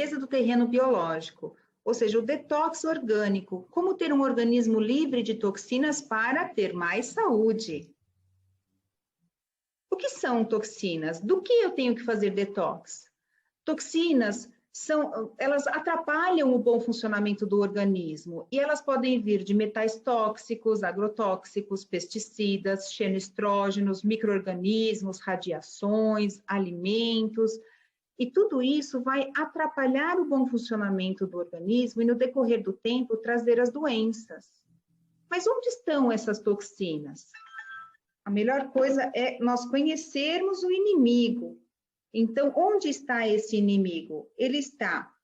do terreno biológico, ou seja, o detox orgânico, como ter um organismo livre de toxinas para ter mais saúde. O que são toxinas? Do que eu tenho que fazer detox? Toxinas elas atrapalham o bom funcionamento do organismo e elas podem vir de metais tóxicos, agrotóxicos, pesticidas, xenoestrógenos, micro-organismos, radiações, alimentos. E tudo isso vai atrapalhar o bom funcionamento do organismo e, no decorrer do tempo, trazer as doenças. Mas onde estão essas toxinas? A melhor coisa é nós conhecermos o inimigo. Então, onde está esse inimigo? Ele está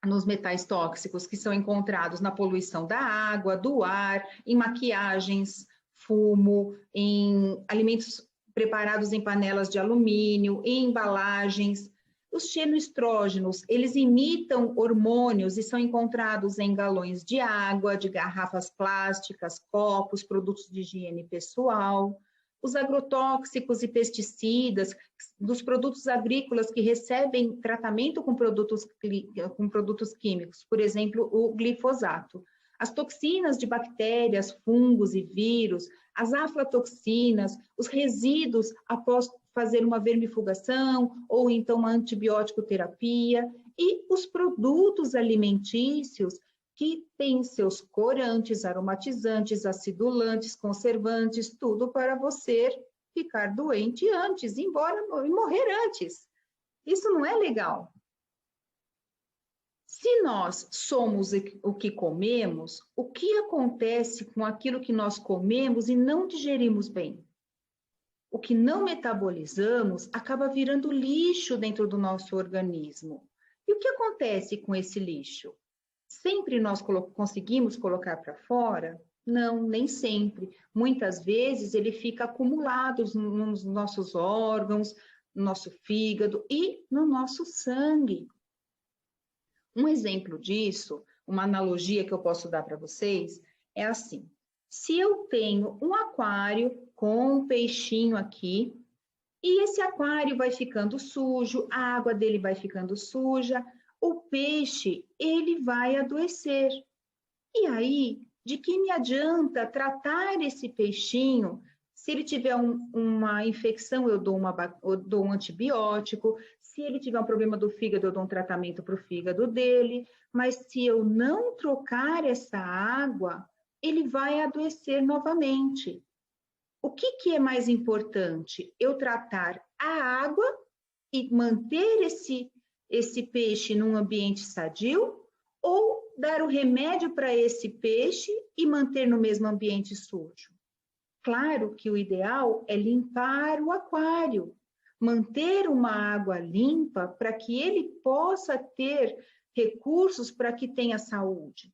nos metais tóxicos que são encontrados na poluição da água, do ar, em maquiagens, fumo, em alimentos preparados em panelas de alumínio, em embalagens. Os xenoestrógenos, eles imitam hormônios e são encontrados em galões de água, de garrafas plásticas, copos, produtos de higiene pessoal. Os agrotóxicos e pesticidas, dos produtos agrícolas que recebem tratamento com produtos químicos, por exemplo, o glifosato. As toxinas de bactérias, fungos e vírus, as aflatoxinas, os resíduos após fazer uma vermifugação ou então uma antibiótico terapia e os produtos alimentícios que têm seus corantes, aromatizantes, acidulantes, conservantes, tudo para você ficar doente antes, e morrer antes. Isso não é legal. Se nós somos o que comemos, o que acontece com aquilo que nós comemos e não digerimos bem? O que não metabolizamos acaba virando lixo dentro do nosso organismo. E o que acontece com esse lixo? Sempre nós conseguimos colocar para fora? Não, nem sempre. Muitas vezes ele fica acumulado nos nossos órgãos, no nosso fígado e no nosso sangue. Um exemplo disso, uma analogia que eu posso dar para vocês, é assim. Se eu tenho um aquário com um peixinho aqui, e esse aquário vai ficando sujo, a água dele vai ficando suja, o peixe, ele vai adoecer. E aí, de que me adianta tratar esse peixinho? Se ele tiver uma infecção, eu dou um antibiótico. Se ele tiver um problema do fígado, eu dou um tratamento para o fígado dele. Mas se eu não trocar essa água, ele vai adoecer novamente. O que é mais importante? Eu tratar a água e manter esse peixe num ambiente sadio ou dar o remédio para esse peixe e manter no mesmo ambiente sujo? Claro que o ideal é limpar o aquário, manter uma água limpa para que ele possa ter recursos para que tenha saúde.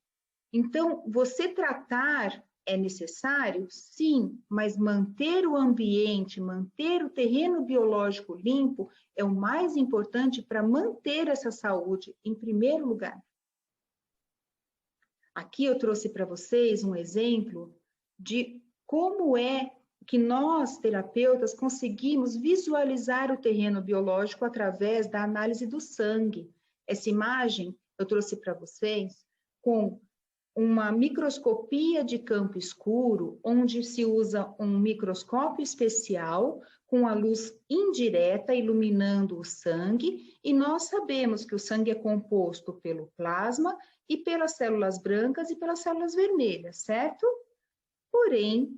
Então, você tratar é necessário? Sim, mas manter o ambiente, manter o terreno biológico limpo é o mais importante para manter essa saúde em primeiro lugar. Aqui eu trouxe para vocês um exemplo de como é que nós, terapeutas, conseguimos visualizar o terreno biológico através da análise do sangue. Essa imagem eu trouxe para vocês com uma microscopia de campo escuro, onde se usa um microscópio especial com a luz indireta iluminando o sangue, e nós sabemos que o sangue é composto pelo plasma e pelas células brancas e pelas células vermelhas, certo? Porém,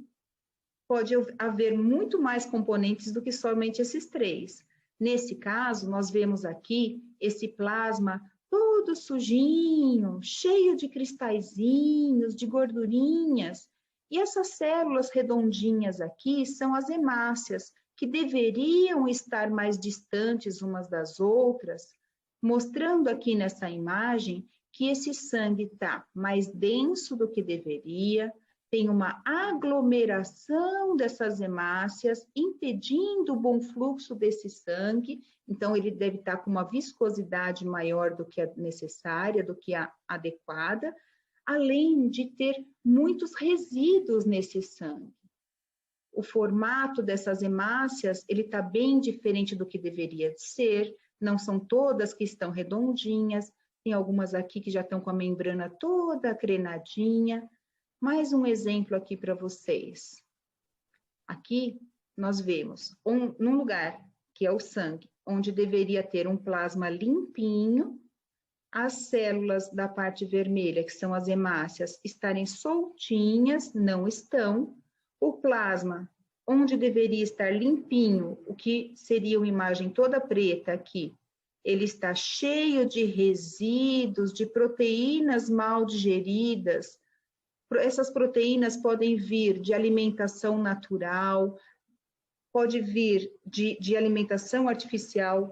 pode haver muito mais componentes do que somente esses três. Nesse caso, nós vemos aqui esse plasma todo sujinho, cheio de cristalzinhos, de gordurinhas. E essas células redondinhas aqui são as hemácias, que deveriam estar mais distantes umas das outras, mostrando aqui nessa imagem que esse sangue está mais denso do que deveria, tem uma aglomeração dessas hemácias, impedindo o bom fluxo desse sangue. Então, ele deve estar com uma viscosidade maior do que a necessária, do que a adequada, além de ter muitos resíduos nesse sangue. O formato dessas hemácias, ele está bem diferente do que deveria ser, não são todas que estão redondinhas, tem algumas aqui que já estão com a membrana toda crenadinha. Mais um exemplo aqui para vocês. Aqui nós vemos num lugar que é o sangue, onde deveria ter um plasma limpinho, as células da parte vermelha, que são as hemácias, estarem soltinhas, não estão. O plasma, onde deveria estar limpinho, o que seria uma imagem toda preta aqui, ele está cheio de resíduos, de proteínas mal digeridas. Essas proteínas podem vir de alimentação natural, pode vir de alimentação artificial,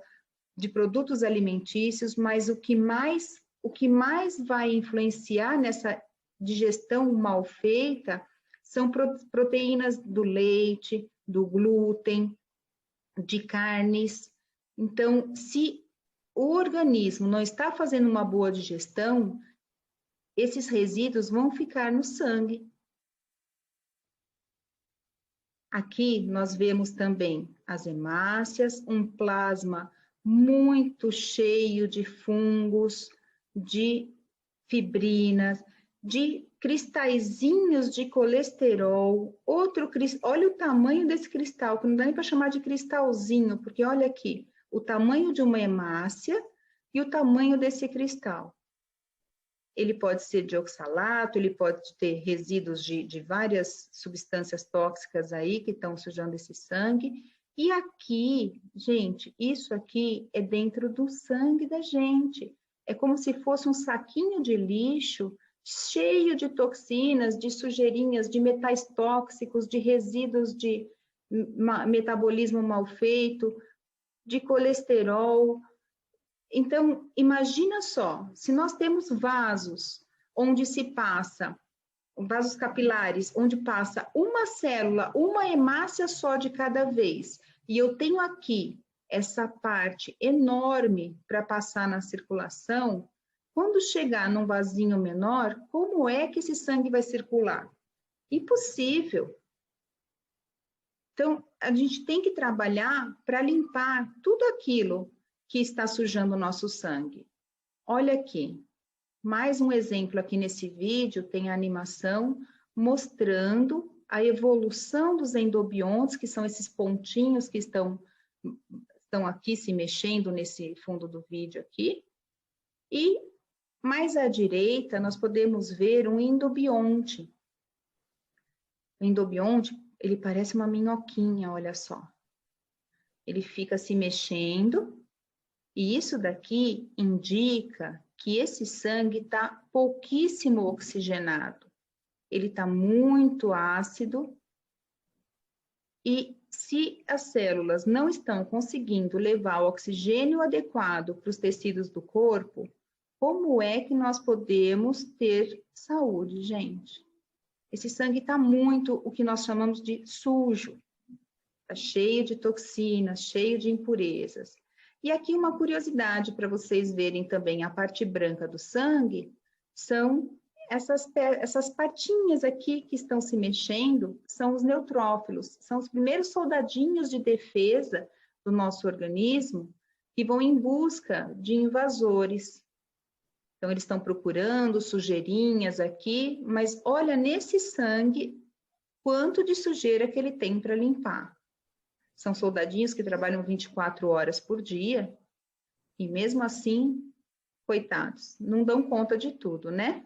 de produtos alimentícios, mas o que mais vai influenciar nessa digestão mal feita são proteínas do leite, do glúten, de carnes. Então, se o organismo não está fazendo uma boa digestão, esses resíduos vão ficar no sangue. Aqui nós vemos também as hemácias, um plasma muito cheio de fungos, de fibrinas, de cristalzinhos de colesterol. Olha o tamanho desse cristal, que não dá nem para chamar de cristalzinho, porque olha aqui, o tamanho de uma hemácia e o tamanho desse cristal. Ele pode ser de oxalato, ele pode ter resíduos de várias substâncias tóxicas aí que estão sujando esse sangue. E aqui, gente, isso aqui é dentro do sangue da gente. É como se fosse um saquinho de lixo cheio de toxinas, de sujeirinhas, de metais tóxicos, de resíduos de metabolismo mal feito, de colesterol. Então, imagina só, se nós temos vasos onde se passa, vasos capilares, onde passa uma célula, uma hemácia só de cada vez, e eu tenho aqui essa parte enorme para passar na circulação, quando chegar num vasinho menor, como é que esse sangue vai circular? Impossível. Então, a gente tem que trabalhar para limpar tudo aquilo que está sujando o nosso sangue. Olha aqui, mais um exemplo aqui nesse vídeo, tem a animação mostrando a evolução dos endobiontes, que são esses pontinhos que estão aqui se mexendo nesse fundo do vídeo aqui. E mais à direita, nós podemos ver um endobionte. O endobionte, ele parece uma minhoquinha, olha só. Ele fica se mexendo, e isso daqui indica que esse sangue está pouquíssimo oxigenado. Ele está muito ácido, e se as células não estão conseguindo levar o oxigênio adequado para os tecidos do corpo, como é que nós podemos ter saúde, gente? Esse sangue está muito, o que nós chamamos de sujo. Está cheio de toxinas, cheio de impurezas. E aqui uma curiosidade para vocês verem também, a parte branca do sangue são essas patinhas aqui que estão se mexendo, são os neutrófilos, são os primeiros soldadinhos de defesa do nosso organismo que vão em busca de invasores. Então, eles estão procurando sujeirinhas aqui, mas olha nesse sangue quanto de sujeira que ele tem para limpar. São soldadinhos que trabalham 24 horas por dia e mesmo assim, coitados, não dão conta de tudo, né?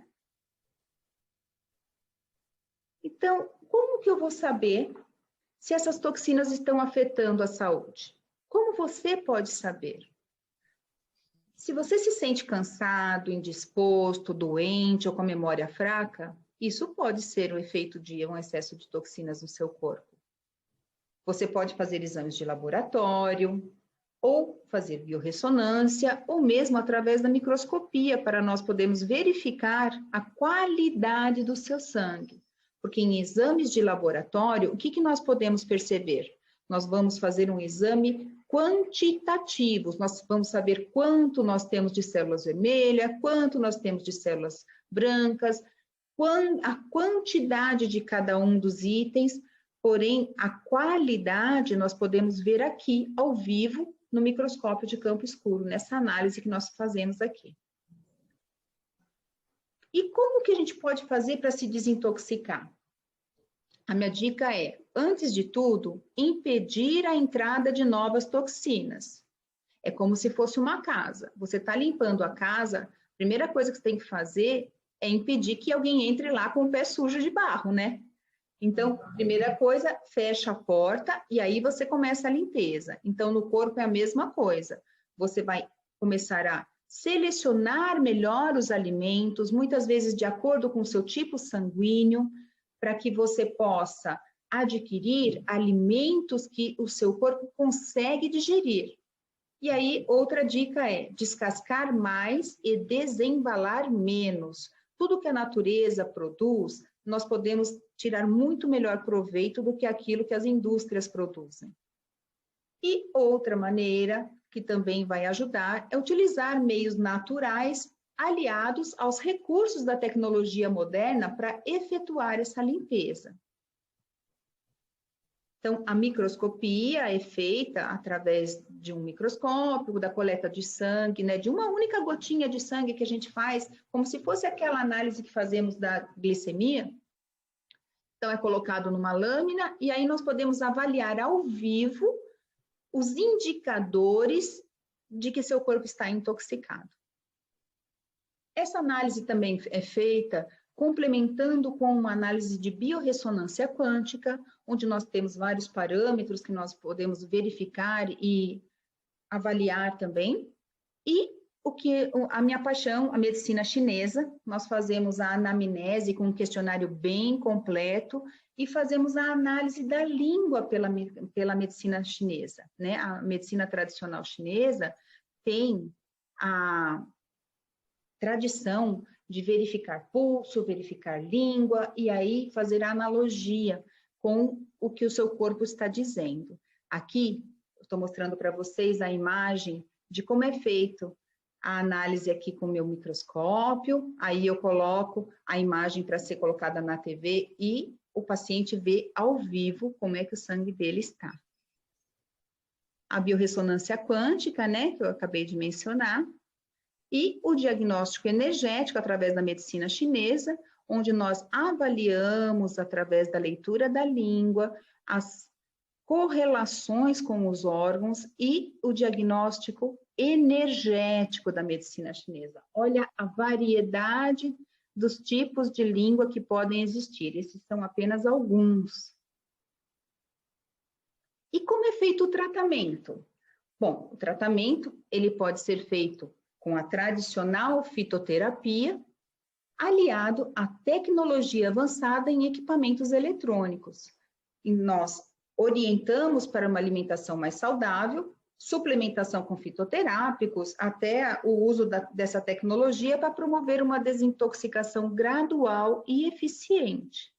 Então, como que eu vou saber se essas toxinas estão afetando a saúde? Como você pode saber? Se você se sente cansado, indisposto, doente ou com a memória fraca, isso pode ser o efeito de um excesso de toxinas no seu corpo. Você pode fazer exames de laboratório, ou fazer biorressonância, ou mesmo através da microscopia, para nós podermos verificar a qualidade do seu sangue. Porque em exames de laboratório, o que nós podemos perceber? Nós vamos fazer um exame quantitativo, nós vamos saber quanto nós temos de células vermelhas, quanto nós temos de células brancas, a quantidade de cada um dos itens, porém, a qualidade nós podemos ver aqui, ao vivo, no microscópio de campo escuro, nessa análise que nós fazemos aqui. E como que a gente pode fazer para se desintoxicar? A minha dica é, antes de tudo, impedir a entrada de novas toxinas. É como se fosse uma casa. Você está limpando a casa, a primeira coisa que você tem que fazer é impedir que alguém entre lá com o pé sujo de barro, né? Então, primeira coisa, fecha a porta e aí você começa a limpeza. Então, no corpo é a mesma coisa. Você vai começar a selecionar melhor os alimentos, muitas vezes de acordo com o seu tipo sanguíneo, para que você possa adquirir alimentos que o seu corpo consegue digerir. E aí, outra dica é descascar mais e desembalar menos. Tudo que a natureza produz, nós podemos tirar muito melhor proveito do que aquilo que as indústrias produzem. E outra maneira que também vai ajudar é utilizar meios naturais aliados aos recursos da tecnologia moderna para efetuar essa limpeza. Então, a microscopia é feita através de um microscópio, da coleta de sangue, né, de uma única gotinha de sangue que a gente faz, como se fosse aquela análise que fazemos da glicemia. Então, é colocado numa lâmina e aí nós podemos avaliar ao vivo os indicadores de que seu corpo está intoxicado. Essa análise também é feita complementando com uma análise de biorressonância quântica, onde nós temos vários parâmetros que nós podemos verificar e avaliar também. E o que a minha paixão, a medicina chinesa, nós fazemos a anamnese com um questionário bem completo e fazemos a análise da língua pela medicina chinesa, né? A medicina tradicional chinesa tem a tradição de verificar pulso, verificar língua, e aí fazer a analogia com o que o seu corpo está dizendo. Aqui, eu estou mostrando para vocês a imagem de como é feito a análise aqui com o meu microscópio, aí eu coloco a imagem para ser colocada na TV e o paciente vê ao vivo como é que o sangue dele está. A biorressonância quântica, né, que eu acabei de mencionar, e o diagnóstico energético através da medicina chinesa, onde nós avaliamos, através da leitura da língua, as correlações com os órgãos e o diagnóstico energético da medicina chinesa. Olha a variedade dos tipos de língua que podem existir. Esses são apenas alguns. E como é feito o tratamento? Bom, o tratamento ele pode ser feito com a tradicional fitoterapia, aliado à tecnologia avançada em equipamentos eletrônicos. E nós orientamos para uma alimentação mais saudável, suplementação com fitoterápicos, até o uso dessa tecnologia para promover uma desintoxicação gradual e eficiente.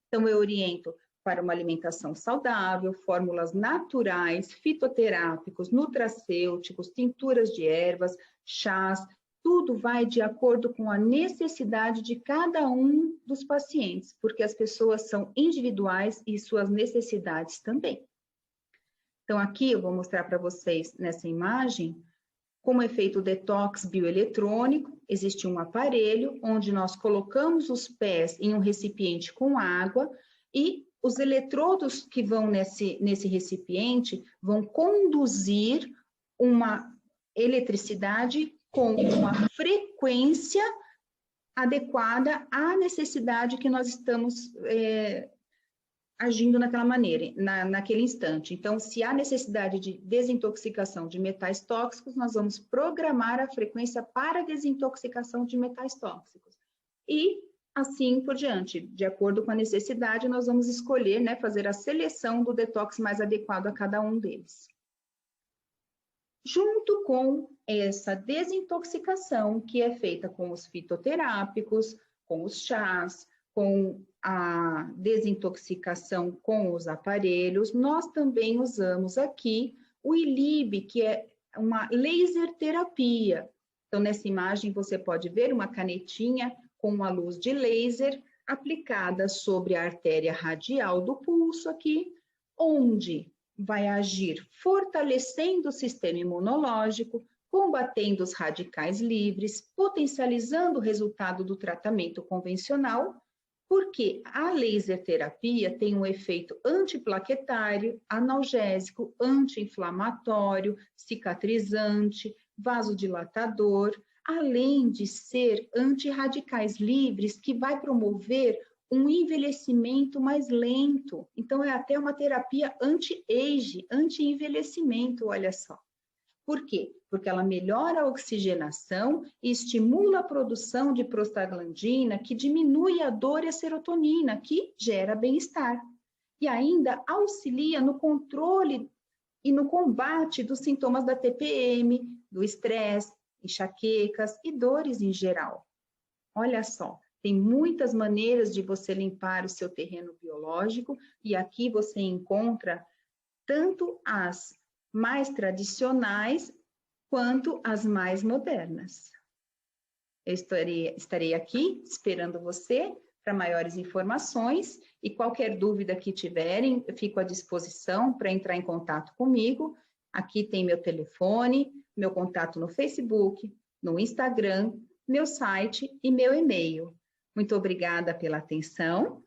Então, eu oriento para uma alimentação saudável, fórmulas naturais, fitoterápicos, nutracêuticos, tinturas de ervas, chás, tudo vai de acordo com a necessidade de cada um dos pacientes, porque as pessoas são individuais e suas necessidades também. Então, aqui eu vou mostrar para vocês nessa imagem como é feito o detox bioeletrônico. Existe um aparelho onde nós colocamos os pés em um recipiente com água e os eletrodos que vão nesse recipiente vão conduzir uma eletricidade com uma frequência adequada à necessidade que nós estamos agindo naquela maneira, naquele instante. Então, se há necessidade de desintoxicação de metais tóxicos, nós vamos programar a frequência para desintoxicação de metais tóxicos. E assim por diante, de acordo com a necessidade, nós vamos escolher, né, fazer a seleção do detox mais adequado a cada um deles. Junto com essa desintoxicação que é feita com os fitoterápicos, com os chás, com a desintoxicação com os aparelhos, nós também usamos aqui o ILIB, que é uma laser terapia. Então, nessa imagem você pode ver uma canetinha com uma luz de laser aplicada sobre a artéria radial do pulso aqui, onde vai agir fortalecendo o sistema imunológico, combatendo os radicais livres, potencializando o resultado do tratamento convencional, porque a laser terapia tem um efeito antiplaquetário, analgésico, anti-inflamatório, cicatrizante, vasodilatador, além de ser antirradicais livres, que vai promover um envelhecimento mais lento. Então, é até uma terapia anti-age, anti-envelhecimento, olha só. Por quê? Porque ela melhora a oxigenação e estimula a produção de prostaglandina, que diminui a dor e a serotonina, que gera bem-estar. E ainda auxilia no controle e no combate dos sintomas da TPM, do estresse, enxaquecas e dores em geral. Olha só, tem muitas maneiras de você limpar o seu terreno biológico e aqui você encontra tanto as mais tradicionais quanto as mais modernas. Eu estarei aqui esperando você para maiores informações e qualquer dúvida que tiverem, eu fico à disposição para entrar em contato comigo. Aqui tem meu telefone, meu contato no Facebook, no Instagram, meu site e meu e-mail. Muito obrigada pela atenção